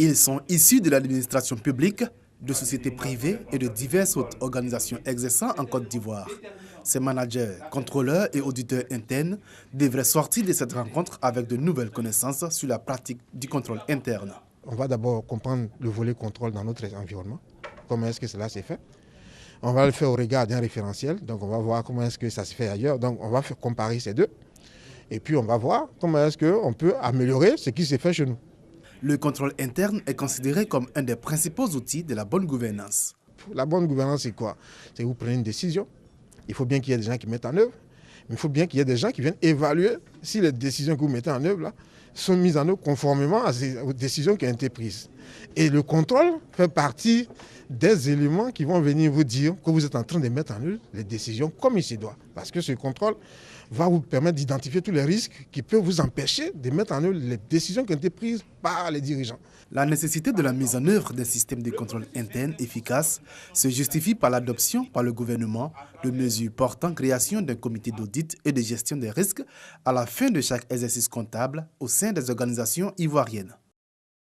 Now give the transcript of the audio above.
Ils sont issus de l'administration publique, de sociétés privées et de diverses autres organisations exerçant en Côte d'Ivoire. Ces managers, contrôleurs et auditeurs internes devraient sortir de cette rencontre avec de nouvelles connaissances sur la pratique du contrôle interne. On va d'abord comprendre le volet contrôle dans notre environnement, comment est-ce que cela s'est fait. On va le faire au regard d'un référentiel, donc on va voir comment est-ce que ça se fait ailleurs, donc on va faire comparer ces deux. Et puis on va voir comment est-ce qu'on peut améliorer ce qui s'est fait chez nous. Le contrôle interne est considéré comme un des principaux outils de la bonne gouvernance. La bonne gouvernance, c'est quoi? C'est que vous prenez une décision. Il faut bien qu'il y ait des gens qui mettent en œuvre, mais il faut bien qu'il y ait des gens qui viennent évaluer si les décisions que vous mettez en œuvre là, sont mises en œuvre conformément aux décisions qui ont été prises. Et le contrôle fait partie des éléments qui vont venir vous dire que vous êtes en train de mettre en œuvre les décisions comme il se doit. Parce que ce contrôle va vous permettre d'identifier tous les risques qui peuvent vous empêcher de mettre en œuvre les décisions qui ont été prises par les dirigeants. La nécessité de la mise en œuvre d'un système de contrôle interne efficace se justifie par l'adoption par le gouvernement de mesures portant création d'un comité d'audit et de gestion des risques à la fin de chaque exercice comptable au sein des organisations ivoiriennes.